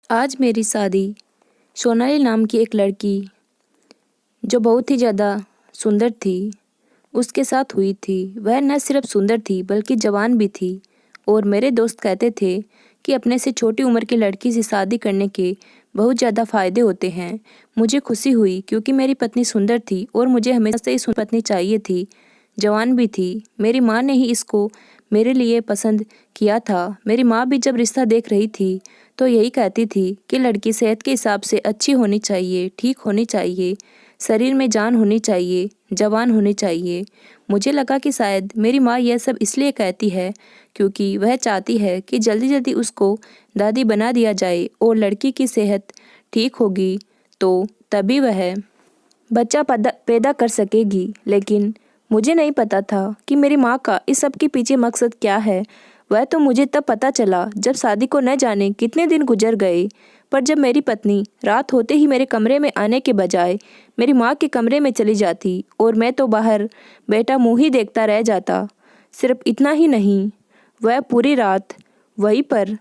आज मेरी शादी सोनाली नाम की एक लड़की जो बहुत ही ज़्यादा सुंदर थी उसके साथ हुई थी। वह न सिर्फ सुंदर थी बल्कि जवान भी थी और मेरे दोस्त कहते थे कि अपने से छोटी उम्र की लड़की से शादी करने के बहुत ज़्यादा फ़ायदे होते हैं। मुझे खुशी हुई क्योंकि मेरी पत्नी सुंदर थी और मुझे हमेशा से इस पत्नी चाहिए थी। जवान भी थी। मेरी माँ ने ही इसको मेरे लिए पसंद किया था। मेरी माँ भी जब रिश्ता देख रही थी तो यही कहती थी कि लड़की सेहत के हिसाब से अच्छी होनी चाहिए, ठीक होनी चाहिए, शरीर में जान होनी चाहिए, जवान होनी चाहिए। मुझे लगा कि शायद मेरी माँ यह सब इसलिए कहती है क्योंकि वह चाहती है कि जल्दी जल्दी उसको दादी बना दिया जाए और लड़की की सेहत ठीक होगी तो तभी वह बच्चा पैदा कर सकेगी। लेकिन मुझे नहीं पता था कि मेरी माँ का इस सब के पीछे मकसद क्या है। वह तो मुझे तब पता चला जब शादी को न जाने कितने दिन गुजर गए। पर जब मेरी पत्नी रात होते ही मेरे कमरे में आने के बजाय मेरी माँ के कमरे में चली जाती और मैं तो बाहर बैठा मुँह ही देखता रह जाता। सिर्फ इतना ही नहीं, वह पूरी रात वहीं पर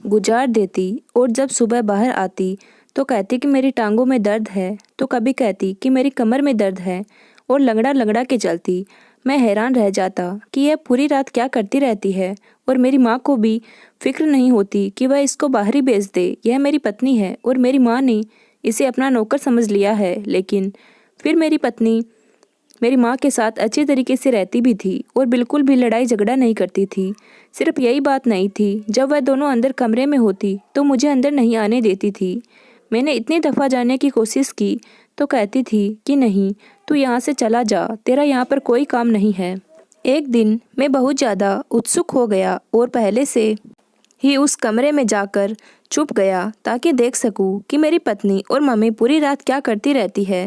गुजार देती और जब सुबह बाहर आती तो कहती कि मेरी टांगों में दर्द है, तो कभी कहती कि मेरी कमर में दर्द है और लंगड़ा लंगड़ा के चलती। मैं हैरान रह जाता कि यह पूरी रात क्या करती रहती है और मेरी माँ को भी फिक्र नहीं होती कि वह इसको बाहर ही भेज दे। यह मेरी पत्नी है और मेरी माँ ने इसे अपना नौकर समझ लिया है। लेकिन फिर मेरी पत्नी मेरी माँ के साथ अच्छी तरीके से रहती भी थी और बिल्कुल भी लड़ाई झगड़ा नहीं करती थी। सिर्फ यही बात नहीं थी, जब वह दोनों अंदर कमरे में होती तो मुझे अंदर नहीं आने देती थी। मैंने इतनी दफ़ा जाने की कोशिश की तो कहती थी कि नहीं, तू यहाँ से चला जा, तेरा यहाँ पर कोई काम नहीं है। एक दिन मैं बहुत ज़्यादा उत्सुक हो गया और पहले से ही उस कमरे में जाकर छुप गया ताकि देख सकूं कि मेरी पत्नी और मम्मी पूरी रात क्या करती रहती है।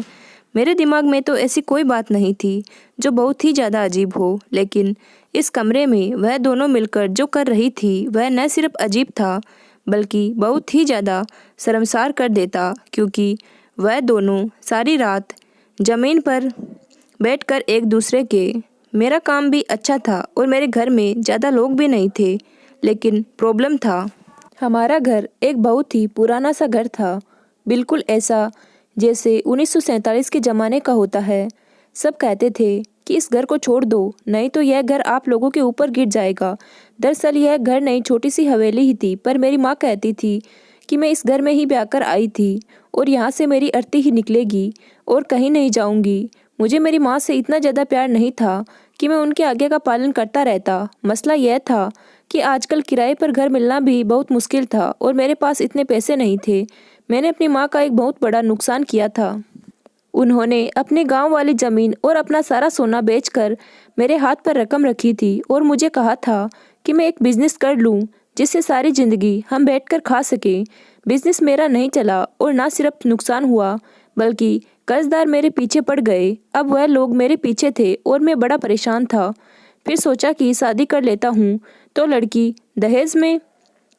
मेरे दिमाग में तो ऐसी कोई बात नहीं थी जो बहुत ही ज़्यादा अजीब हो, लेकिन इस कमरे में वह दोनों मिलकर जो कर रही थी वह न सिर्फ अजीब था बल्कि बहुत ही ज़्यादा शर्मसार कर देता, क्योंकि वह दोनों सारी रात ज़मीन पर बैठकर एक दूसरे के मेरा काम भी अच्छा था और मेरे घर में ज़्यादा लोग भी नहीं थे। लेकिन प्रॉब्लम था, हमारा घर एक बहुत ही पुराना सा घर था, बिल्कुल ऐसा जैसे 1947 के ज़माने का होता है। सब कहते थे कि इस घर को छोड़ दो, नहीं तो यह घर आप लोगों के ऊपर गिर जाएगा। दरअसल यह घर नहीं, छोटी सी हवेली ही थी, पर मेरी माँ कहती थी कि मैं इस घर में ही ब्याह कर आई थी और यहाँ से मेरी अर्थी ही निकलेगी और कहीं नहीं जाऊँगी। मुझे मेरी माँ से इतना ज़्यादा प्यार नहीं था कि मैं उनके आज्ञा का पालन करता रहता। मसला यह था कि आजकल किराए पर घर मिलना भी बहुत मुश्किल था और मेरे पास इतने पैसे नहीं थे। मैंने अपनी माँ का एक बहुत बड़ा नुकसान किया था। उन्होंने अपने गांव वाली ज़मीन और अपना सारा सोना बेचकर मेरे हाथ पर रकम रखी थी और मुझे कहा था कि मैं एक बिज़नेस कर लूं जिससे सारी ज़िंदगी हम बैठकर खा सकें। बिज़नेस मेरा नहीं चला और ना सिर्फ नुकसान हुआ बल्कि कर्जदार मेरे पीछे पड़ गए। अब वह लोग मेरे पीछे थे और मैं बड़ा परेशान था। फिर सोचा कि शादी कर लेता हूँ तो लड़की दहेज में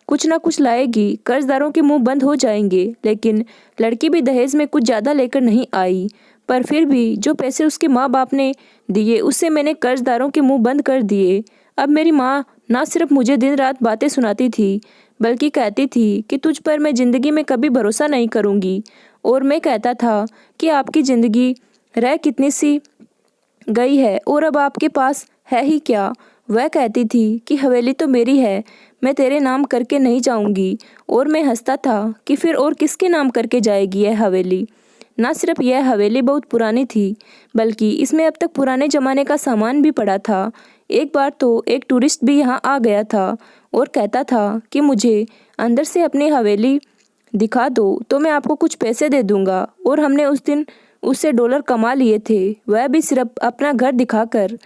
कुछ ना कुछ लाएगी, कर्जदारों के मुंह बंद हो जाएंगे। लेकिन लड़की भी दहेज में कुछ ज़्यादा लेकर नहीं आई, पर फिर भी जो पैसे उसके माँ बाप ने दिए उससे मैंने कर्जदारों के मुंह बंद कर दिए। अब मेरी माँ ना सिर्फ मुझे दिन रात बातें सुनाती थी बल्कि कहती थी कि तुझ पर मैं ज़िंदगी में कभी भरोसा नहीं करूँगी। और मैं कहता था कि आपकी ज़िंदगी रह कितनी सी गई है और अब आपके पास है ही क्या। वह कहती थी कि हवेली तो मेरी है, मैं तेरे नाम करके नहीं जाऊंगी। और मैं हंसता था कि फिर और किसके नाम करके जाएगी यह हवेली। ना सिर्फ यह हवेली बहुत पुरानी थी बल्कि इसमें अब तक पुराने ज़माने का सामान भी पड़ा था। एक बार तो एक टूरिस्ट भी यहाँ आ गया था और कहता था कि मुझे अंदर से अपनी हवेली दिखा दो तो मैं आपको कुछ पैसे दे दूंगा। और हमने उस दिन उससे डॉलर कमा लिए थे, वह भी सिर्फ अपना घर दिखाकर।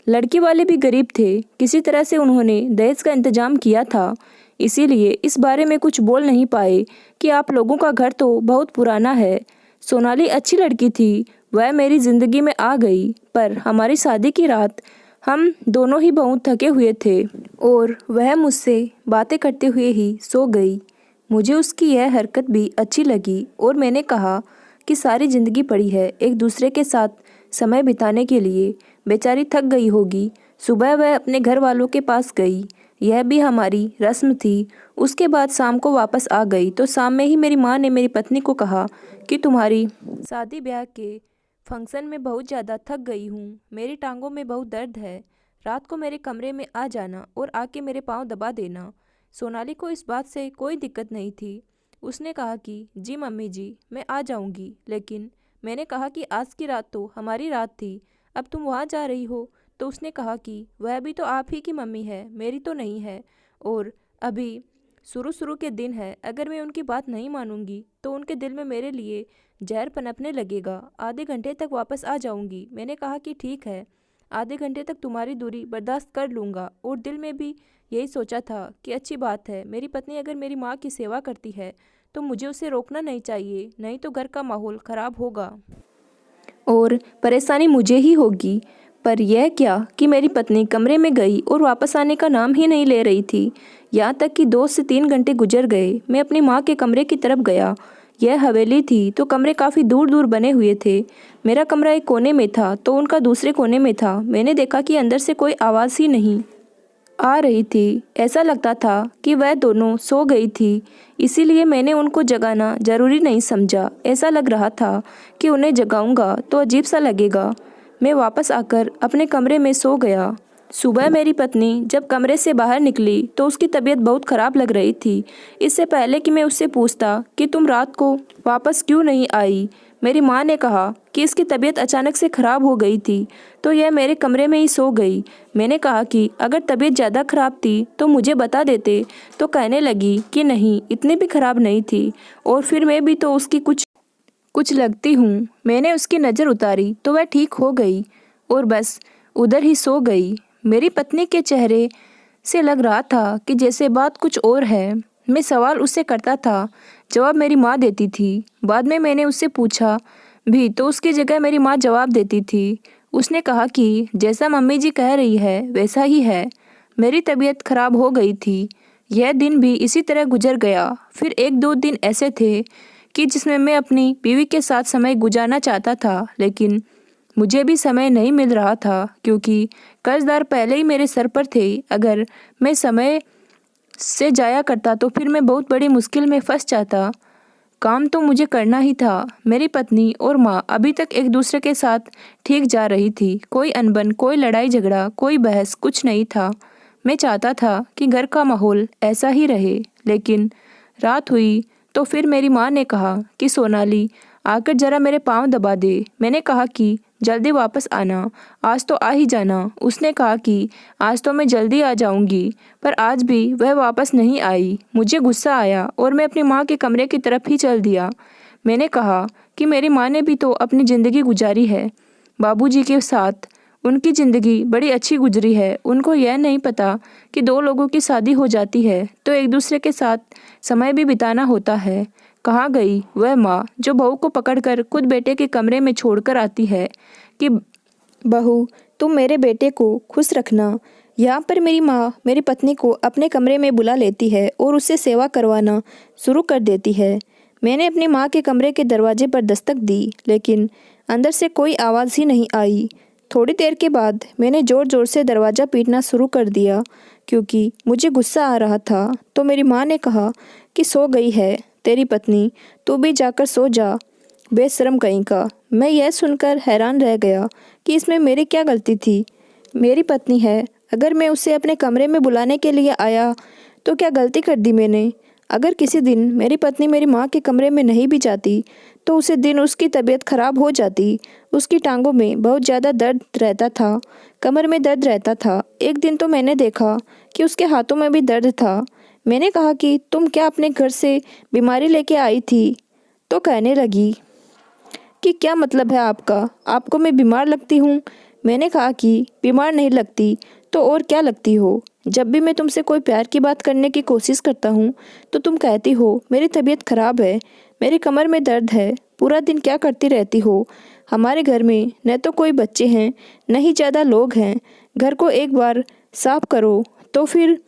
लड़की वाले भी गरीब थे, किसी तरह से उन्होंने दहेज का इंतजाम किया था, इसीलिए इस बारे में कुछ बोल नहीं पाए कि आप लोगों का घर तो बहुत पुराना है। सोनाली अच्छी लड़की थी, वह मेरी ज़िंदगी में आ गई, पर हमारी शादी की रात हम दोनों ही बहुत थके हुए थे और वह मुझसे बातें करते हुए ही सो गई। मुझे उसकी यह हरकत भी अच्छी लगी और मैंने कहा कि सारी ज़िंदगी पड़ी है एक दूसरे के साथ समय बिताने के लिए, बेचारी थक गई होगी। सुबह वह अपने घर वालों के पास गई। यह भी हमारी रस्म थी। उसके बाद शाम को वापस आ गई तो शाम में ही मेरी माँ ने मेरी पत्नी को कहा कि तुम्हारी शादी ब्याह के फंक्शन में बहुत ज़्यादा थक गई हूँ, मेरी टांगों में बहुत दर्द है, रात को मेरे कमरे में आ जाना और आके मेरे पाँव दबा देना। सोनाली को इस बात से कोई दिक्कत नहीं थी। उसने कहा कि जी मम्मी जी, मैं आ जाऊंगी। लेकिन मैंने कहा कि आज की रात तो हमारी रात थी, अब तुम वहाँ जा रही हो। तो उसने कहा कि वह भी तो आप ही की मम्मी है, मेरी तो नहीं है, और अभी शुरू शुरू के दिन है, अगर मैं उनकी बात नहीं मानूंगी तो उनके दिल में मेरे लिए जहर पनपने लगेगा। आधे घंटे तक वापस आ जाऊंगी। मैंने कहा कि ठीक है, आधे घंटे तक तुम्हारी दूरी बर्दाश्त कर लूँगा। और दिल में भी यही सोचा था कि अच्छी बात है, मेरी पत्नी अगर मेरी माँ की सेवा करती है तो मुझे उसे रोकना नहीं चाहिए, नहीं तो घर का माहौल ख़राब होगा और परेशानी मुझे ही होगी। पर यह क्या कि मेरी पत्नी कमरे में गई और वापस आने का नाम ही नहीं ले रही थी। यहाँ तक कि 2 से 3 घंटे गुजर गए। मैं अपनी माँ के कमरे की तरफ गया। यह हवेली थी तो कमरे काफ़ी दूर दूर बने हुए थे। मेरा कमरा एक कोने में था तो उनका दूसरे कोने में था। मैंने देखा कि अंदर से कोई आवाज़ ही नहीं आ रही थी। ऐसा लगता था कि वह दोनों सो गई थी, इसीलिए मैंने उनको जगाना जरूरी नहीं समझा। ऐसा लग रहा था कि उन्हें जगाऊंगा तो अजीब सा लगेगा। मैं वापस आकर अपने कमरे में सो गया। सुबह मेरी पत्नी जब कमरे से बाहर निकली तो उसकी तबीयत बहुत ख़राब लग रही थी। इससे पहले कि मैं उससे पूछता कि तुम रात को वापस क्यों नहीं आई, मेरी माँ ने कहा कि इसकी तबीयत अचानक से ख़राब हो गई थी तो यह मेरे कमरे में ही सो गई। मैंने कहा कि अगर तबीयत ज़्यादा ख़राब थी तो मुझे बता देते। तो कहने लगी कि नहीं, इतनी भी ख़राब नहीं थी, और फिर मैं भी तो उसकी कुछ कुछ लगती हूँ। मैंने उसकी नज़र उतारी तो वह ठीक हो गई और बस उधर ही सो गई। मेरी पत्नी के चेहरे से लग रहा था कि जैसे बात कुछ और है। मैं सवाल उससे करता था, जवाब मेरी माँ देती थी। बाद में मैंने उससे पूछा भी तो उसकी जगह मेरी माँ जवाब देती थी। उसने कहा कि जैसा मम्मी जी कह रही है वैसा ही है। मेरी तबीयत खराब हो गई थी। यह दिन भी इसी तरह गुजर गया। फिर 1-2 दिन ऐसे थे कि जिसमें मैं अपनी बीवी के साथ समय गुजारना चाहता था, लेकिन मुझे भी समय नहीं मिल रहा था क्योंकि कर्जदार पहले ही मेरे सर पर थे। अगर मैं समय से जाया करता तो फिर मैं बहुत बड़ी मुश्किल में फंस जाता। काम तो मुझे करना ही था। मेरी पत्नी और माँ अभी तक एक दूसरे के साथ ठीक जा रही थी। कोई अनबन, कोई लड़ाई झगड़ा, कोई बहस, कुछ नहीं था। मैं चाहता था कि घर का माहौल ऐसा ही रहे। लेकिन रात हुई तो फिर मेरी माँ ने कहा कि सोनाली, आकर जरा मेरे पाँव दबा दे। मैंने कहा कि जल्दी वापस आना, आज तो आ ही जाना। उसने कहा कि आज तो मैं जल्दी आ जाऊंगी, पर आज भी वह वापस नहीं आई। मुझे गुस्सा आया और मैं अपनी माँ के कमरे की तरफ ही चल दिया। मैंने कहा कि मेरी माँ ने भी तो अपनी ज़िंदगी गुजारी है बाबूजी के साथ। उनकी ज़िंदगी बड़ी अच्छी गुजरी है। उनको यह नहीं पता कि 2 लोगों की शादी हो जाती है तो एक दूसरे के साथ समय भी बिताना होता है। कहाँ गई वह माँ जो बहू को पकड़कर खुद बेटे के कमरे में छोड़कर आती है कि बहू, तुम मेरे बेटे को खुश रखना। यहाँ पर मेरी माँ मेरी पत्नी को अपने कमरे में बुला लेती है और उससे सेवा करवाना शुरू कर देती है। मैंने अपनी माँ के कमरे के दरवाजे पर दस्तक दी, लेकिन अंदर से कोई आवाज़ ही नहीं आई। थोड़ी देर के बाद मैंने ज़ोर ज़ोर से दरवाज़ा पीटना शुरू कर दिया क्योंकि मुझे गुस्सा आ रहा था। तो मेरी माँ ने कहा कि सो गई है तेरी पत्नी, तू भी जाकर सो जा, बेशर्म कहीं का। मैं यह सुनकर हैरान रह गया कि इसमें मेरी क्या गलती थी। मेरी पत्नी है, अगर मैं उसे अपने कमरे में बुलाने के लिए आया तो क्या गलती कर दी मैंने। अगर किसी दिन मेरी पत्नी मेरी माँ के कमरे में नहीं भी जाती तो उसी दिन उसकी तबीयत खराब हो जाती। उसकी टांगों में बहुत ज़्यादा दर्द रहता था, कमर में दर्द रहता था। एक दिन तो मैंने देखा कि उसके हाथों में भी दर्द था। मैंने कहा कि तुम क्या अपने घर से बीमारी लेके आई थी? तो कहने लगी कि क्या मतलब है आपका, आपको मैं बीमार लगती हूँ? मैंने कहा कि बीमार नहीं लगती तो और क्या लगती हो। जब भी मैं तुमसे कोई प्यार की बात करने की कोशिश करता हूँ तो तुम कहती हो मेरी तबीयत खराब है, मेरी कमर में दर्द है। पूरा दिन क्या करती रहती हो? हमारे घर में न तो कोई बच्चे हैं न ही ज़्यादा लोग हैं। घर को एक बार साफ करो तो फिर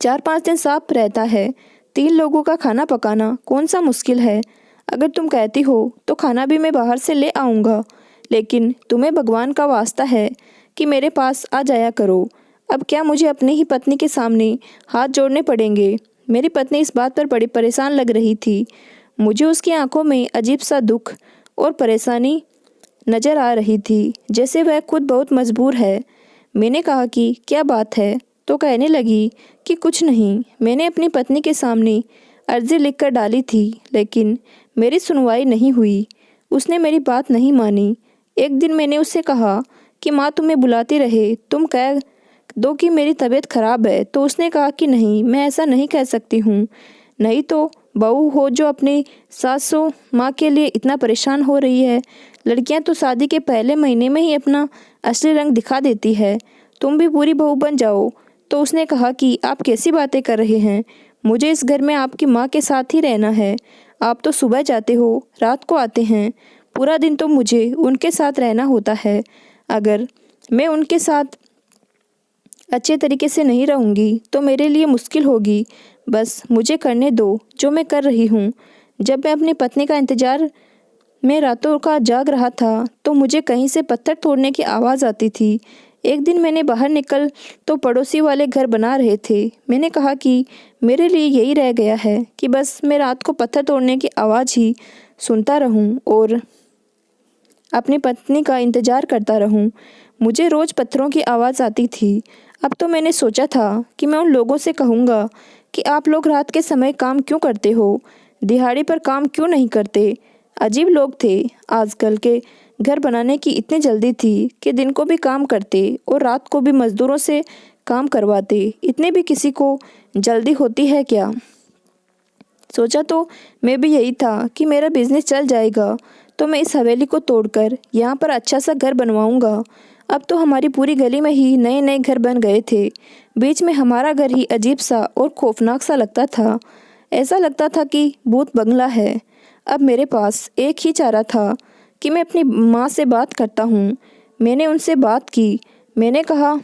4-5 दिन साफ रहता है। 3 लोगों का खाना पकाना कौन सा मुश्किल है? अगर तुम कहती हो तो खाना भी मैं बाहर से ले आऊँगा, लेकिन तुम्हें भगवान का वास्ता है कि मेरे पास आ जाया करो। अब क्या मुझे अपनी ही पत्नी के सामने हाथ जोड़ने पड़ेंगे? मेरी पत्नी इस बात पर बड़ी परेशान लग रही थी। मुझे उसकी आंखों में अजीब सा दुख और परेशानी नज़र आ रही थी, जैसे वह खुद बहुत मजबूर है। मैंने कहा कि क्या बात है? तो कहने लगी कि कुछ नहीं, मैंने अपनी पत्नी के सामने अर्जी लिखकर डाली थी, लेकिन मेरी सुनवाई नहीं हुई। उसने मेरी बात नहीं मानी। एक दिन मैंने उससे कहा कि माँ तुम्हें बुलाती रहे, तुम कह दो कि मेरी तबीयत खराब है, तो उसने कहा कि नहीं, मैं ऐसा नहीं कह सकती हूँ। नहीं तो बहू हो जो अपनी सासू माँ के लिए इतना परेशान हो रही है। लड़कियां तो शादी के पहले महीने में ही अपना असली रंग दिखा देती है। तुम भी पूरी बहू बन जाओ। तो उसने कहा कि आप कैसी बातें कर रहे हैं? मुझे इस घर में आपकी माँ के साथ ही रहना है। आप तो सुबह जाते हो, रात को आते हैं, पूरा दिन तो मुझे उनके साथ रहना होता है। अगर मैं उनके साथ अच्छे तरीके से नहीं रहूँगी तो मेरे लिए मुश्किल होगी। बस मुझे करने दो जो मैं कर रही हूँ। जब मैं अपनी पत्नी का इंतज़ार में रातों का जाग रहा था तो मुझे कहीं से पत्थर तोड़ने की आवाज़ आती थी। एक दिन मैंने बाहर निकल तो पड़ोसी वाले घर बना रहे थे। मैंने कहा कि मेरे लिए यही रह गया है कि बस मैं रात को पत्थर तोड़ने की आवाज़ ही सुनता रहूं और अपनी पत्नी का इंतज़ार करता रहूं। मुझे रोज़ पत्थरों की आवाज़ आती थी। अब तो मैंने सोचा था कि मैं उन लोगों से कहूँगा कि आप लोग रात के समय काम क्यों करते हो, दिहाड़ी पर काम क्यों नहीं करते। अजीब लोग थे। आजकल के घर बनाने की इतनी जल्दी थी कि दिन को भी काम करते और रात को भी मज़दूरों से काम करवाते। इतने भी किसी को जल्दी होती है क्या? सोचा तो मैं भी यही था कि मेरा बिजनेस चल जाएगा तो मैं इस हवेली को तोड़कर यहाँ पर अच्छा सा घर बनवाऊँगा। अब तो हमारी पूरी गली में ही नए नए घर बन गए थे। बीच में हमारा घर ही अजीब सा और खौफनाक सा लगता था। ऐसा लगता था कि भूत बंगला है। अब मेरे पास एक ही चारा था कि मैं अपनी माँ से बात करता हूँ। मैंने उनसे बात की। मैंने कहा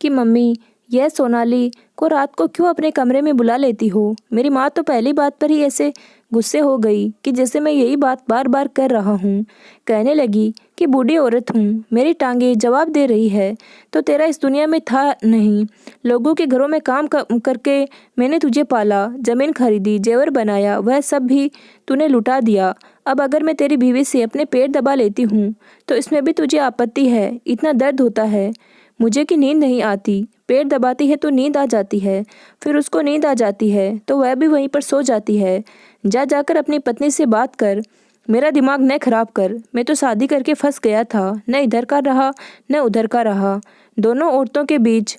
कि मम्मी, यह सोनाली को रात को क्यों अपने कमरे में बुला लेती हो? मेरी माँ तो पहली बात पर ही ऐसे गुस्से हो गई कि जैसे मैं यही बात बार बार कर रहा हूँ। कहने लगी कि बूढ़ी औरत हूँ, मेरी टांगे जवाब दे रही है, तो तेरा इस दुनिया में था नहीं। लोगों के घरों में काम करके मैंने तुझे पाला, ज़मीन खरीदी, जेवर बनाया, वह सब भी तूने लुटा दिया। अब अगर मैं तेरी बीवी से अपने पेट दबा लेती हूँ तो इसमें भी तुझे आपत्ति है? इतना दर्द होता है मुझे कि नींद नहीं आती। पेट दबाती है तो नींद आ जाती है, फिर उसको नींद आ जाती है तो वह भी वहीं पर सो जाती है। जाकर अपनी पत्नी से बात कर, मेरा दिमाग न खराब कर। मैं तो शादी करके फंस गया था, न इधर का रहा न उधर का रहा, दोनों औरतों के बीच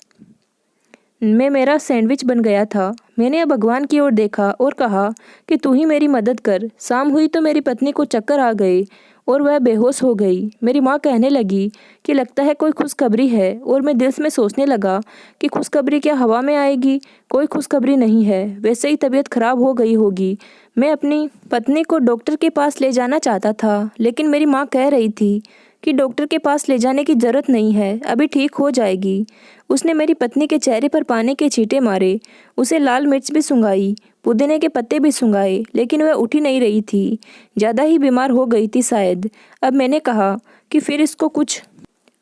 में मेरा सैंडविच बन गया था। मैंने अब भगवान की ओर देखा और कहा कि तू ही मेरी मदद कर। शाम हुई तो मेरी पत्नी को चक्कर आ गए और वह बेहोश हो गई। मेरी माँ कहने लगी कि लगता है कोई खुशखबरी है, और मैं दिल में सोचने लगा कि खुशखबरी क्या हवा में आएगी? कोई खुशखबरी नहीं है, वैसे ही तबीयत खराब हो गई होगी। मैं अपनी पत्नी को डॉक्टर के पास ले जाना चाहता था, लेकिन मेरी माँ कह रही थी कि डॉक्टर के पास ले जाने की ज़रूरत नहीं है, अभी ठीक हो जाएगी। उसने मेरी पत्नी के चेहरे पर पानी के छींटे मारे, उसे लाल मिर्च भी सुंघाई, पुदीने के पत्ते भी सुंघाए, लेकिन वह उठ ही नहीं रही थी। ज़्यादा ही बीमार हो गई थी शायद। अब मैंने कहा कि फिर इसको कुछ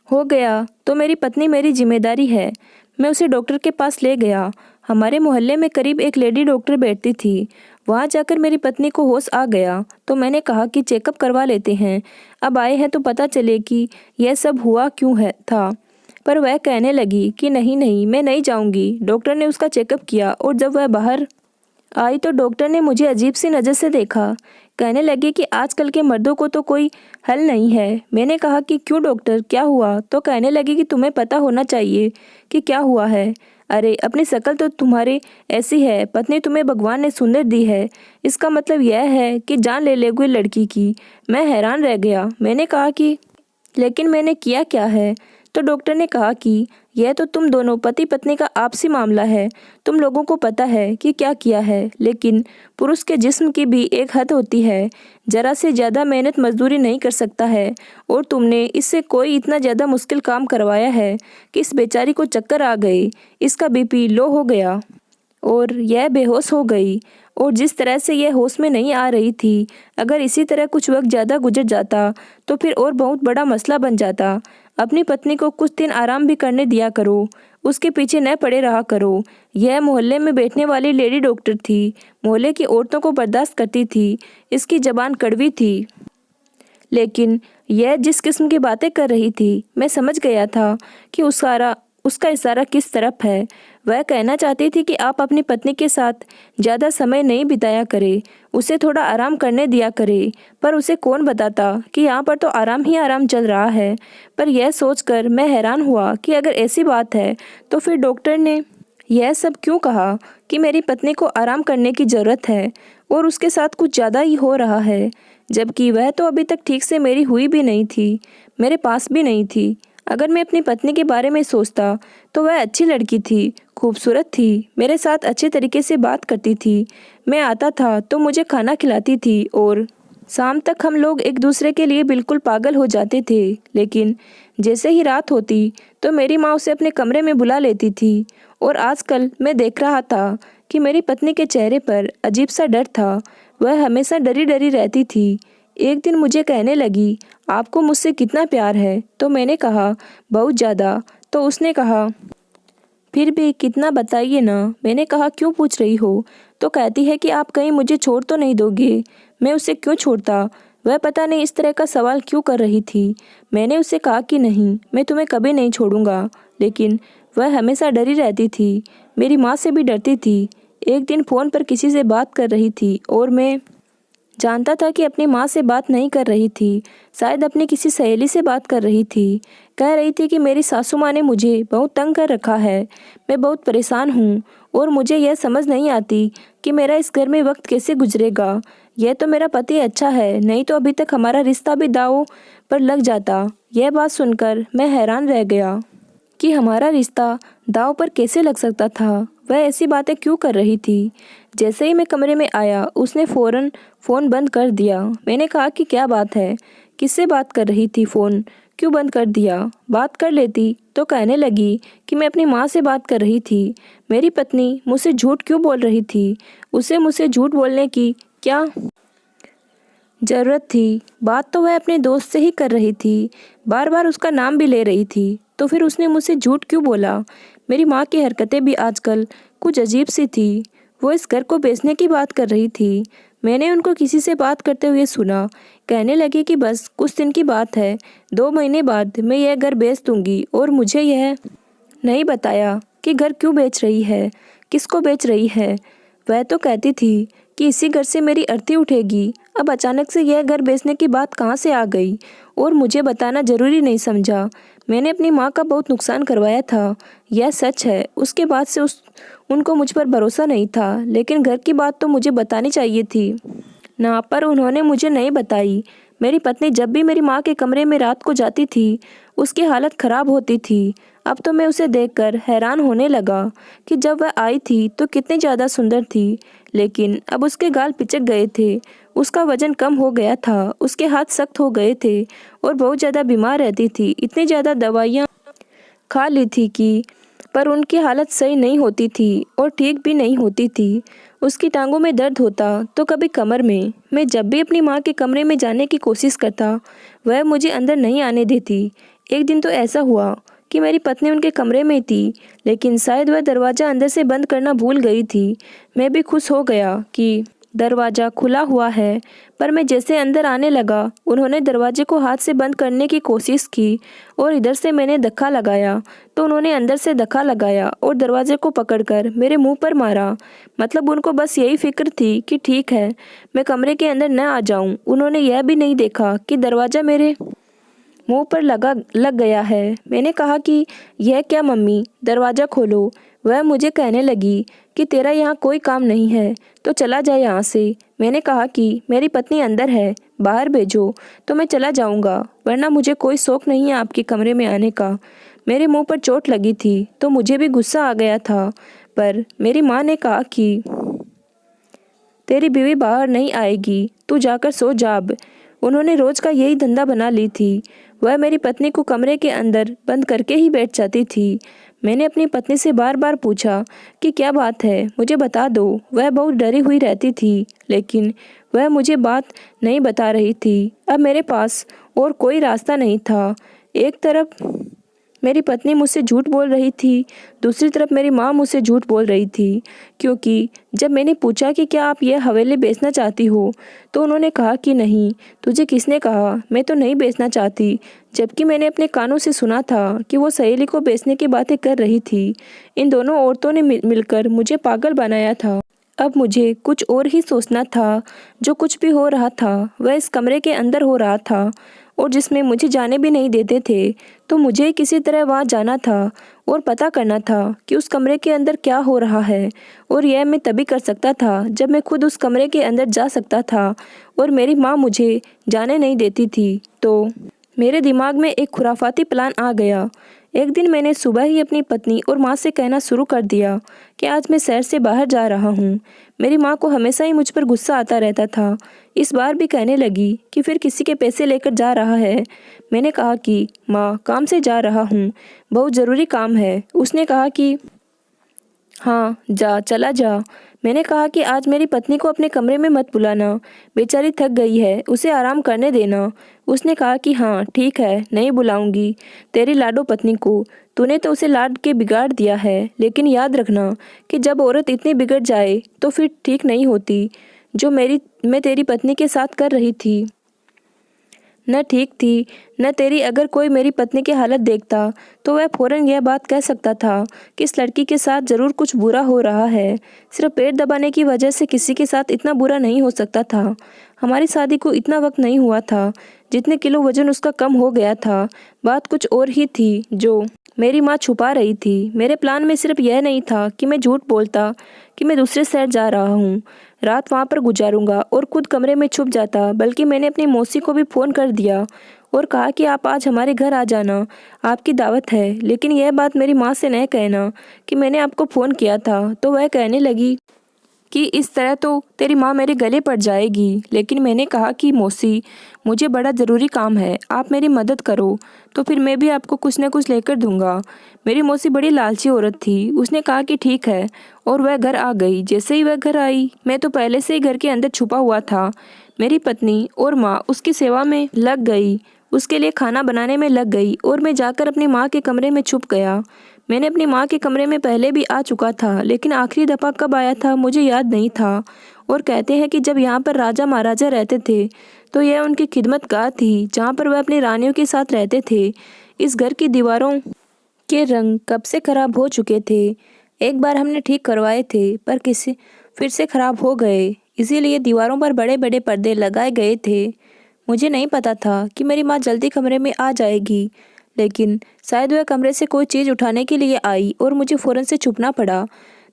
हो गया तो मेरी पत्नी मेरी जिम्मेदारी है। मैं उसे डॉक्टर के पास ले गया। हमारे मोहल्ले में करीब एक लेडी डॉक्टर बैठती थी। वहाँ जाकर मेरी पत्नी को होश आ गया तो मैंने कहा कि चेकअप करवा लेते हैं, अब आए हैं तो पता चले कि यह सब हुआ क्यों है था। पर वह कहने लगी कि नहीं नहीं, मैं नहीं जाऊँगी। डॉक्टर ने उसका चेकअप किया और जब वह बाहर आई तो डॉक्टर ने मुझे अजीब सी नज़र से देखा। कहने लगे कि आजकल के मर्दों को तो कोई हल नहीं है। मैंने कहा कि क्यों डॉक्टर, क्या हुआ? तो कहने लगी कि तुम्हें पता होना चाहिए कि क्या हुआ है। अरे, अपनी शक्ल तो तुम्हारी ऐसी है, पत्नी तुम्हें भगवान ने सुंदर दी है, इसका मतलब यह है कि जान ले लेगी लड़की की। मैं हैरान रह गया। मैंने कहा कि लेकिन मैंने किया क्या है? तो डॉक्टर ने कहा कि यह तो तुम दोनों पति पत्नी का आपसी मामला है। तुम लोगों को पता है कि क्या किया है, लेकिन पुरुष के जिस्म की भी एक हद होती है। जरा से ज़्यादा मेहनत मजदूरी नहीं कर सकता है, और तुमने इससे कोई इतना ज़्यादा मुश्किल काम करवाया है कि इस बेचारी को चक्कर आ गए, इसका बीपी लो हो गया और यह बेहोश हो गई। और जिस तरह से यह होश में नहीं आ रही थी, अगर इसी तरह कुछ वक्त ज़्यादा गुजर जाता तो फिर और बहुत बड़ा मसला बन जाता। अपनी पत्नी को कुछ दिन आराम भी करने दिया करो, उसके पीछे न पड़े रहा करो। यह मोहल्ले में बैठने वाली लेडी डॉक्टर थी, मोहल्ले की औरतों को बर्दाश्त करती थी। इसकी ज़बान कड़वी थी, लेकिन यह जिस किस्म की बातें कर रही थी, मैं समझ गया था कि उसका इशारा किस तरफ है। वह कहना चाहती थी कि आप अपनी पत्नी के साथ ज़्यादा समय नहीं बिताया करें, उसे थोड़ा आराम करने दिया करें। पर उसे कौन बताता कि यहाँ पर तो आराम ही आराम चल रहा है। पर यह सोचकर मैं हैरान हुआ कि अगर ऐसी बात है तो फिर डॉक्टर ने यह सब क्यों कहा कि मेरी पत्नी को आराम करने की ज़रूरत है और उसके साथ कुछ ज़्यादा ही हो रहा है, जबकि वह तो अभी तक ठीक से मेरी हुई भी नहीं थी, मेरे पास भी नहीं थी। अगर मैं अपनी पत्नी के बारे में सोचता तो वह अच्छी लड़की थी, खूबसूरत थी, मेरे साथ अच्छे तरीके से बात करती थी। मैं आता था तो मुझे खाना खिलाती थी और शाम तक हम लोग एक दूसरे के लिए बिल्कुल पागल हो जाते थे। लेकिन जैसे ही रात होती तो मेरी माँ उसे अपने कमरे में बुला लेती थी और आजकल मैं देख रहा था कि मेरी पत्नी के चेहरे पर अजीब सा डर था। वह हमेशा डरी डरी रहती थी। एक दिन मुझे कहने लगी, आपको मुझसे कितना प्यार है? तो मैंने कहा, बहुत ज़्यादा। तो उसने कहा, फिर भी कितना बताइए ना। मैंने कहा, क्यों पूछ रही हो? तो कहती है कि आप कहीं मुझे छोड़ तो नहीं दोगे। मैं उसे क्यों छोड़ता? वह पता नहीं इस तरह का सवाल क्यों कर रही थी। मैंने उसे कहा कि नहीं, मैं तुम्हें कभी नहीं छोड़ूंगा। लेकिन वह हमेशा डरी रहती थी, मेरी माँ से भी डरती थी। एक दिन फ़ोन पर किसी से बात कर रही थी और मैं जानता था कि अपनी माँ से बात नहीं कर रही थी, शायद अपनी किसी सहेली से बात कर रही थी। कह रही थी कि मेरी सासू माँ ने मुझे बहुत तंग कर रखा है, मैं बहुत परेशान हूँ और मुझे यह समझ नहीं आती कि मेरा इस घर में वक्त कैसे गुजरेगा। यह तो मेरा पति अच्छा है, नहीं तो अभी तक हमारा रिश्ता भी दांव पर लग जाता। यह बात सुनकर मैं हैरान रह गया कि हमारा रिश्ता दांव पर कैसे लग सकता था। वह ऐसी बातें क्यों कर रही थी? जैसे ही मैं कमरे में आया उसने फ़ौरन फ़ोन बंद कर दिया। मैंने कहा कि क्या बात है, किससे बात कर रही थी, फ़ोन क्यों बंद कर दिया? बात कर लेती। तो कहने लगी कि मैं अपनी माँ से बात कर रही थी। मेरी पत्नी मुझसे झूठ क्यों बोल रही थी? उसे मुझसे झूठ बोलने की क्या ज़रूरत थी? बात तो वह अपने दोस्त से ही कर रही थी, बार बार उसका नाम भी ले रही थी। तो फिर उसने मुझसे झूठ क्यों बोला? मेरी माँ की हरकतें भी आजकल कुछ अजीब सी थी। वो इस घर को बेचने की बात कर रही थी। मैंने उनको किसी से बात करते हुए सुना। कहने लगी कि बस कुछ दिन की बात है, 2 महीने बाद मैं यह घर बेच दूंगी। और मुझे यह नहीं बताया कि घर क्यों बेच रही है, किसको बेच रही है। वह तो कहती थी कि इसी घर से मेरी अर्थी उठेगी। अब अचानक से यह घर बेचने की बात कहाँ से आ गई और मुझे बताना ज़रूरी नहीं समझा। मैंने अपनी माँ का बहुत नुकसान करवाया था, यह सच है। उसके बाद से उनको मुझ पर भरोसा नहीं था, लेकिन घर की बात तो मुझे बतानी चाहिए थी ना, पर उन्होंने मुझे नहीं बताई। मेरी पत्नी जब भी मेरी माँ के कमरे में रात को जाती थी, उसकी हालत ख़राब होती थी। अब तो मैं उसे देखकर हैरान होने लगा कि जब वह आई थी तो कितनी ज़्यादा सुंदर थी, लेकिन अब उसके गाल पिचक गए थे, उसका वज़न कम हो गया था, उसके हाथ सख्त हो गए थे और बहुत ज़्यादा बीमार रहती थी। इतनी ज़्यादा दवाइयाँ खा ली थी कि पर उनकी हालत सही नहीं होती थी और ठीक भी नहीं होती थी। उसकी टांगों में दर्द होता तो कभी कमर में। मैं जब भी अपनी माँ के कमरे में जाने की कोशिश करता, वह मुझे अंदर नहीं आने देती। एक दिन तो ऐसा हुआ कि मेरी पत्नी उनके कमरे में थी, लेकिन शायद वह दरवाज़ा अंदर से बंद करना भूल गई थी। मैं भी खुश हो गया कि दरवाज़ा खुला हुआ है, पर मैं जैसे अंदर आने लगा, उन्होंने दरवाजे को हाथ से बंद करने की कोशिश की और इधर से मैंने धक्का लगाया तो उन्होंने अंदर से धक्का लगाया और दरवाजे को पकड़कर मेरे मुंह पर मारा। मतलब उनको बस यही फिक्र थी कि ठीक है, मैं कमरे के अंदर न आ जाऊं। उन्होंने यह भी नहीं देखा कि दरवाज़ा मेरे मुंह पर लग गया है। मैंने कहा कि यह क्या मम्मी, दरवाज़ा खोलो। वह मुझे कहने लगी कि तेरा यहाँ कोई काम नहीं है तो चला जाए यहाँ से। मैंने कहा कि मेरी पत्नी अंदर है, बाहर भेजो तो मैं चला जाऊँगा, वरना मुझे कोई शौक नहीं है आपके कमरे में आने का। मेरे मुंह पर चोट लगी थी तो मुझे भी गुस्सा आ गया था, पर मेरी माँ ने कहा कि तेरी बीवी बाहर नहीं आएगी, तू जाकर सो जा अब। उन्होंने रोज़ का यही धंधा बना ली थी। वह मेरी पत्नी को कमरे के अंदर बंद करके ही बैठ जाती थी। मैंने अपनी पत्नी से बार बार पूछा कि क्या बात है, मुझे बता दो। वह बहुत डरी हुई रहती थी, लेकिन वह मुझे बात नहीं बता रही थी। अब मेरे पास और कोई रास्ता नहीं था। एक तरफ मेरी पत्नी मुझसे झूठ बोल रही थी, दूसरी तरफ मेरी माँ मुझसे झूठ बोल रही थी, क्योंकि जब मैंने पूछा कि क्या आप यह हवेली बेचना चाहती हो, तो उन्होंने कहा कि नहीं। तुझे किसने कहा? मैं तो नहीं बेचना चाहती, जबकि मैंने अपने कानों से सुना था कि वो सहेली को बेचने की बातें कर रही थी। इन दोनों औरतों ने मिलकर मुझे पागल बनाया था। अब मुझे कुछ और ही सोचना था। जो कुछ भी हो रहा था वह इस कमरे के अंदर हो रहा था, और जिसमें मुझे जाने भी नहीं देते थे। तो मुझे किसी तरह वहाँ जाना था और पता करना था कि उस कमरे के अंदर क्या हो रहा है। और यह मैं तभी कर सकता था जब मैं खुद उस कमरे के अंदर जा सकता था, और मेरी माँ मुझे जाने नहीं देती थी। तो मेरे दिमाग में एक खुराफाती प्लान आ गया। एक दिन मैंने सुबह ही अपनी पत्नी और माँ से कहना शुरू कर दिया कि आज मैं शहर से बाहर जा रहा हूँ। मेरी माँ को हमेशा ही मुझ पर गुस्सा आता रहता था। इस बार भी कहने लगी कि फिर किसी के पैसे लेकर जा रहा है। मैंने कहा कि माँ, काम से जा रहा हूँ, बहुत ज़रूरी काम है। उसने कहा कि हाँ जा, चला जा। मैंने कहा कि आज मेरी पत्नी को अपने कमरे में मत बुलाना, बेचारी थक गई है, उसे आराम करने देना। उसने कहा कि हाँ ठीक है, नहीं बुलाऊंगी तेरी लाडो पत्नी को। तूने तो उसे लाड के बिगाड़ दिया है, लेकिन याद रखना कि जब औरत इतनी बिगड़ जाए तो फिर ठीक नहीं होती। जो मैं तेरी पत्नी के साथ कर रही थी न ठीक थी न तेरी। अगर कोई मेरी पत्नी की हालत देखता तो वह फौरन यह बात कह सकता था कि इस लड़की के साथ ज़रूर कुछ बुरा हो रहा है। सिर्फ पेट दबाने की वजह से किसी के साथ इतना बुरा नहीं हो सकता था। हमारी शादी को इतना वक्त नहीं हुआ था, जितने किलो वजन उसका कम हो गया था। बात कुछ और ही थी जो मेरी माँ छुपा रही थी। मेरे प्लान में सिर्फ यह नहीं था कि मैं झूठ बोलता कि मैं दूसरे शहर जा रहा हूँ, रात वहाँ पर गुजारूंगा और खुद कमरे में छुप जाता, बल्कि मैंने अपनी मौसी को भी फ़ोन कर दिया और कहा कि आप आज हमारे घर आ जाना, आपकी दावत है। लेकिन यह बात मेरी माँ से न कहना कि मैंने आपको फ़ोन किया था। तो वह कहने लगी कि इस तरह तो तेरी माँ मेरे गले पड़ जाएगी। लेकिन मैंने कहा कि मौसी, मुझे बड़ा ज़रूरी काम है, आप मेरी मदद करो तो फिर मैं भी आपको कुछ न कुछ लेकर दूंगा। मेरी मौसी बड़ी लालची औरत थी। उसने कहा कि ठीक है, और वह घर आ गई। जैसे ही वह घर आई, मैं तो पहले से ही घर के अंदर छुपा हुआ था। मेरी पत्नी और माँ उसकी सेवा में लग गई, उसके लिए खाना बनाने में लग गई, और मैं जाकर अपनी माँ के कमरे में छुप गया। मैंने अपनी माँ के कमरे में पहले भी आ चुका था, लेकिन आखिरी दफ़ा कब आया था मुझे याद नहीं था। और कहते हैं कि जब यहाँ पर राजा महाराजा रहते थे तो यह उनकी खिदमतगाह थी, जहाँ पर वह अपनी रानियों के साथ रहते थे। इस घर की दीवारों के रंग कब से खराब हो चुके थे। एक बार हमने ठीक करवाए थे, पर किसी फिर से खराब हो गए, इसीलिए दीवारों पर बड़े बड़े पर्दे लगाए गए थे। मुझे नहीं पता था कि मेरी माँ जल्दी कमरे में आ जाएगी, लेकिन शायद वह कमरे से कोई चीज़ उठाने के लिए आई और मुझे फ़ौरन से छुपना पड़ा।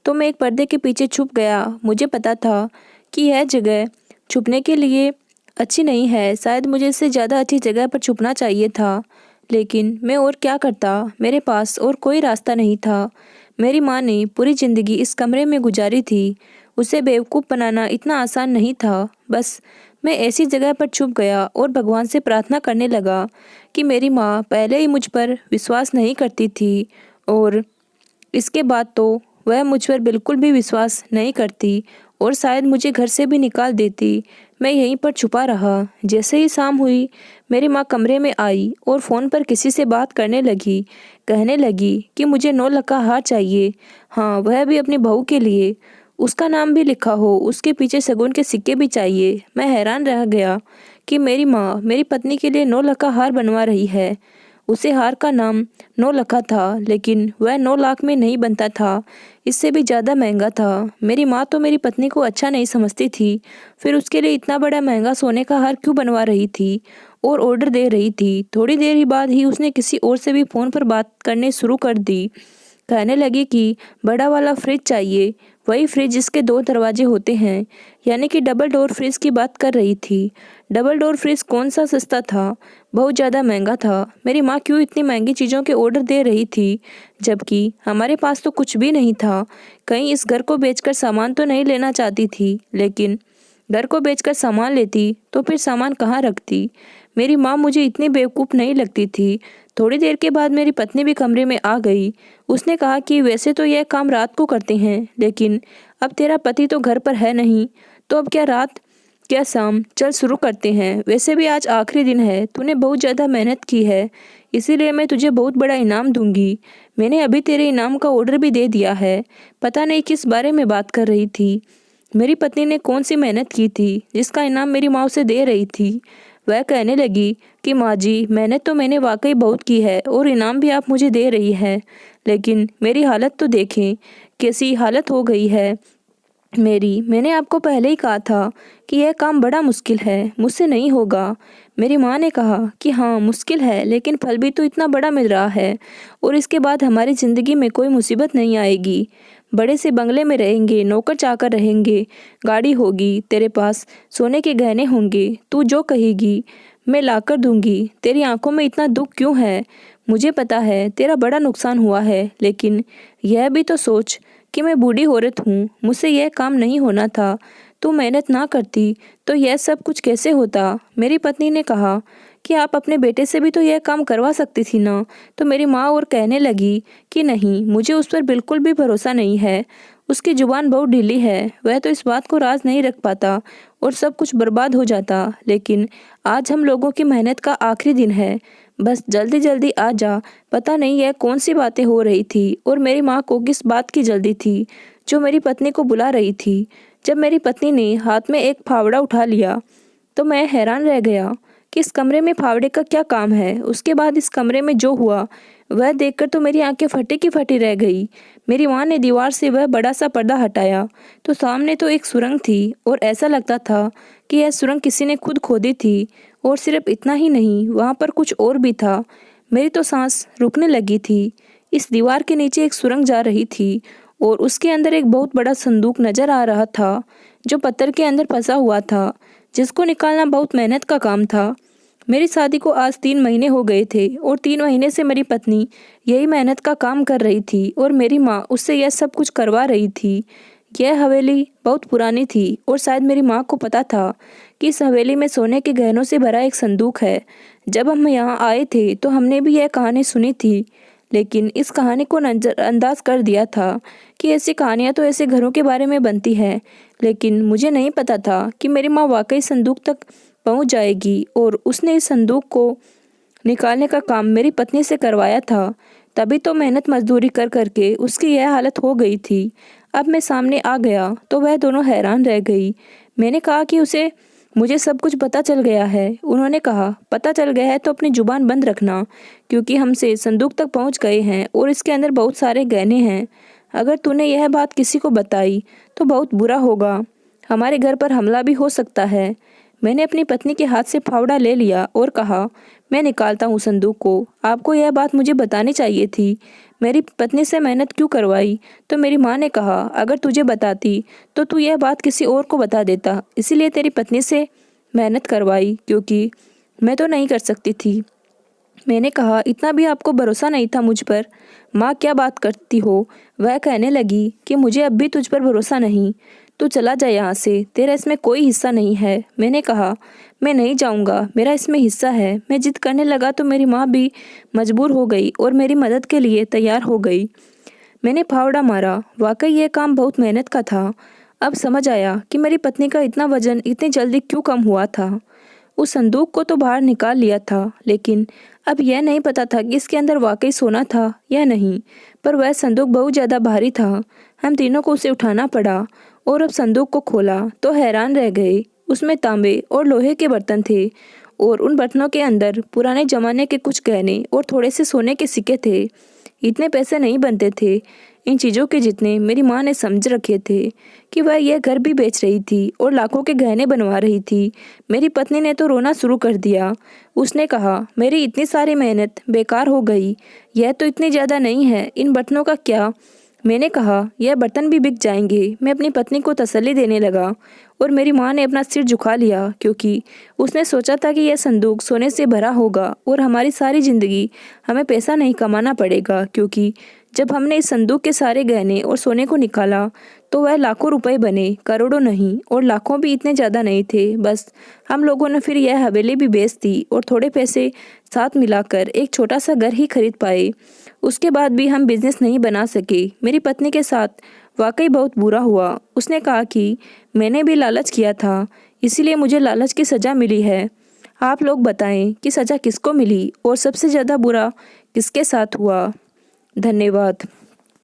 तो मैं एक पर्दे के पीछे छुप गया। मुझे पता था कि यह जगह छुपने के लिए अच्छी नहीं है, शायद मुझे इससे ज़्यादा अच्छी जगह पर छुपना चाहिए था। लेकिन मैं और क्या करता, मेरे पास और कोई रास्ता नहीं था। मेरी माँ ने पूरी ज़िंदगी इस कमरे में गुजारी थी, उसे बेवकूफ़ बनाना इतना आसान नहीं था। बस मैं ऐसी जगह पर छुप गया और भगवान से प्रार्थना करने लगा कि मेरी माँ पहले ही मुझ पर विश्वास नहीं करती थी, और इसके बाद तो वह मुझ पर बिल्कुल भी विश्वास नहीं करती और शायद मुझे घर से भी निकाल देती। मैं यहीं पर छुपा रहा। जैसे ही शाम हुई, मेरी माँ कमरे में आई और फ़ोन पर किसी से बात करने लगी। कहने लगी कि मुझे 9 लाख का हार चाहिए, हाँ वह भी अपनी बहू के लिए, उसका नाम भी लिखा हो, उसके पीछे शगुन के सिक्के भी चाहिए। मैं हैरान रह गया कि मेरी माँ मेरी पत्नी के लिए 9 लाख का हार बनवा रही है। उसे हार का नाम 9 लाख था, लेकिन वह 9 लाख में नहीं बनता था, इससे भी ज़्यादा महंगा था। मेरी माँ तो मेरी पत्नी को अच्छा नहीं समझती थी, फिर उसके लिए इतना बड़ा महंगा सोने का हार क्यों बनवा रही थी और ऑर्डर दे रही थी। थोड़ी देर ही बाद ही उसने किसी और से भी फ़ोन पर बात करने शुरू कर दी। कहने लगी कि बड़ा वाला फ्रिज चाहिए, वही फ्रिज जिसके 2 दरवाजे होते हैं, यानी कि डबल डोर फ्रिज की बात कर रही थी। डबल डोर फ्रिज कौन सा सस्ता था, बहुत ज़्यादा महंगा था। मेरी माँ क्यों इतनी महंगी चीज़ों के ऑर्डर दे रही थी, जबकि हमारे पास तो कुछ भी नहीं था। कहीं इस घर को बेचकर सामान तो नहीं लेना चाहती थी, लेकिन घर को बेचकर सामान लेती तो फिर सामान कहाँ रखती। मेरी माँ मुझे इतनी बेवकूफ़ नहीं लगती थी। थोड़ी देर के बाद मेरी पत्नी भी कमरे में आ गई। उसने कहा कि वैसे तो यह काम रात को करते हैं, लेकिन अब तेरा पति तो घर पर है नहीं, तो अब क्या रात क्या शाम, चल शुरू करते हैं। वैसे भी आज आखिरी दिन है, तूने बहुत ज़्यादा मेहनत की है, इसीलिए मैं तुझे बहुत बड़ा इनाम दूंगी। मैंने अभी तेरे इनाम का ऑर्डर भी दे दिया है। पता नहीं किस बारे में बात कर रही थी। मेरी पत्नी ने कौन सी मेहनत की थी जिसका इनाम मेरी माँ उसे दे रही थी। वह कहने लगी कि माँ जी, मेहनत तो मैंने वाकई बहुत की है और इनाम भी आप मुझे दे रही है, लेकिन मेरी हालत तो देखें, कैसी हालत हो गई है मैंने आपको पहले ही कहा था कि यह काम बड़ा मुश्किल है, मुझसे नहीं होगा। मेरी माँ ने कहा कि हाँ मुश्किल है, लेकिन फल भी तो इतना बड़ा मिल रहा है और इसके बाद हमारी ज़िंदगी में कोई मुसीबत नहीं आएगी। बड़े से बंगले में रहेंगे, नौकर चाकर रहेंगे, गाड़ी होगी, तेरे पास सोने के गहने होंगे, तू जो कहेगी मैं लाकर दूंगी। तेरी आंखों में इतना दुख क्यों है? मुझे पता है तेरा बड़ा नुकसान हुआ है, लेकिन यह भी तो सोच कि मैं बूढ़ी औरत हूँ, मुझसे यह काम नहीं होना था। तू मेहनत ना करती तो यह सब कुछ कैसे होता? मेरी पत्नी ने कहा कि आप अपने बेटे से भी तो यह काम करवा सकती थी ना। तो मेरी माँ और कहने लगी कि नहीं, मुझे उस पर बिल्कुल भी भरोसा नहीं है। उसकी जुबान बहुत ढीली है, वह तो इस बात को राज नहीं रख पाता और सब कुछ बर्बाद हो जाता। लेकिन आज हम लोगों की मेहनत का आखिरी दिन है, बस जल्दी जल्दी आ जा। पता नहीं यह कौन सी बातें हो रही थी और मेरी माँ को किस बात की जल्दी थी जो मेरी पत्नी को बुला रही थी। जब मेरी पत्नी ने हाथ में एक फावड़ा उठा लिया तो मैं हैरान रह गया कि इस कमरे में फावड़े का क्या काम है। उसके बाद इस कमरे में जो हुआ वह देखकर तो मेरी आंखें फटी की फटी रह गई। मेरी माँ ने दीवार से वह बड़ा सा पर्दा हटाया तो सामने तो एक सुरंग थी और ऐसा लगता था कि यह सुरंग किसी ने खुद खोदी थी। और सिर्फ इतना ही नहीं, वहाँ पर कुछ और भी था। मेरी तो सांस रुकने लगी थी। इस दीवार के नीचे एक सुरंग जा रही थी और उसके अंदर एक बहुत बड़ा संदूक नजर आ रहा था जो पत्थर के अंदर फंसा हुआ था, जिसको निकालना बहुत मेहनत का काम था। मेरी शादी को आज 3 महीने हो गए थे और 3 महीने से मेरी पत्नी यही मेहनत का काम कर रही थी और मेरी माँ उससे यह सब कुछ करवा रही थी। यह हवेली बहुत पुरानी थी और शायद मेरी माँ को पता था कि इस हवेली में सोने के गहनों से भरा एक संदूक है। जब हम यहाँ आए थे तो हमने भी यह कहानी सुनी थी, लेकिन इस कहानी को नज़रअंदाज कर दिया था कि ऐसी कहानियाँ तो ऐसे घरों के बारे में बनती है। लेकिन मुझे नहीं पता था कि मेरी माँ वाकई संदूक तक पहुँच जाएगी और उसने इस संदूक को निकालने का काम मेरी पत्नी से करवाया था। तभी तो मेहनत मजदूरी कर करके उसकी यह हालत हो गई थी। अब मैं सामने आ गया तो वह दोनों हैरान रह गई। मैंने कहा कि उसे मुझे सब कुछ पता चल गया है। उन्होंने कहा पता चल गया है तो अपनी जुबान बंद रखना, क्योंकि हमसे संदूक तक पहुंच गए हैं और इसके अंदर बहुत सारे गहने हैं। अगर तूने यह बात किसी को बताई तो बहुत बुरा होगा, हमारे घर पर हमला भी हो सकता है। मैंने अपनी पत्नी के हाथ से फावड़ा ले लिया और कहा मैं निकालता हूँ संदूक को। आपको यह बात मुझे बतानी चाहिए थी। मेरी पत्नी से मेहनत क्यों करवाई? तो मेरी माँ ने कहा अगर तुझे बताती तो तू यह बात किसी और को बता देता, इसीलिए तेरी पत्नी से मेहनत करवाई, क्योंकि मैं तो नहीं कर सकती थी। मैंने कहा इतना भी आपको भरोसा नहीं था मुझ पर? माँ क्या बात करती हो? वह कहने लगी कि मुझे अब भी तुझ पर भरोसा नहीं। तू चला जा यहाँ से, तेरा इसमें कोई हिस्सा नहीं है। मैंने कहा मैं नहीं जाऊँगा, मेरा इसमें हिस्सा है। मैं जिद करने लगा तो मेरी माँ भी मजबूर हो गई और मेरी मदद के लिए तैयार हो गई। मैंने फावड़ा मारा। वाकई यह काम बहुत मेहनत का था। अब समझ आया कि मेरी पत्नी का इतना वजन इतनी जल्दी क्यों कम हुआ था। उस संदूक को तो बाहर निकाल लिया था, लेकिन अब यह नहीं पता था कि इसके अंदर वाकई सोना था या नहीं। पर वह संदूक बहुत ज़्यादा भारी था। हम तीनों को उसे उठाना पड़ा और अब संदूक को खोला तो हैरान रह गए। उसमें तांबे और लोहे के बर्तन थे और उन बर्तनों के अंदर पुराने ज़माने के कुछ गहने और थोड़े से सोने के सिक्के थे। इतने पैसे नहीं बनते थे इन चीज़ों के जितने मेरी माँ ने समझ रखे थे कि वह यह घर भी बेच रही थी और लाखों के गहने बनवा रही थी। मेरी पत्नी ने तो रोना शुरू कर दिया। उसने कहा मेरी इतनी सारी मेहनत बेकार हो गई। यह तो इतनी ज़्यादा नहीं है, इन बर्तनों का क्या? मैंने कहा यह बर्तन भी बिक जाएंगे। मैं अपनी पत्नी को तसल्ली देने लगा और मेरी माँ ने अपना सिर झुका लिया, क्योंकि उसने सोचा था कि यह संदूक सोने से भरा होगा और हमारी सारी ज़िंदगी हमें पैसा नहीं कमाना पड़ेगा, क्योंकि जब हमने इस संदूक के सारे गहने और सोने को निकाला तो वह लाखों रुपए बने, करोड़ों नहीं। और लाखों भी इतने ज़्यादा नहीं थे। बस हम लोगों ने फिर यह हवेली भी बेच दी और थोड़े पैसे साथ मिलाकर एक छोटा सा घर ही खरीद पाए। उसके बाद भी हम बिजनेस नहीं बना सके। मेरी पत्नी के साथ वाकई बहुत बुरा हुआ। उसने कहा कि मैंने भी लालच किया था, इसीलिए मुझे लालच की सज़ा मिली है। आप लोग बताएं कि सज़ा किसको मिली और सबसे ज़्यादा बुरा किसके साथ हुआ। धन्यवाद।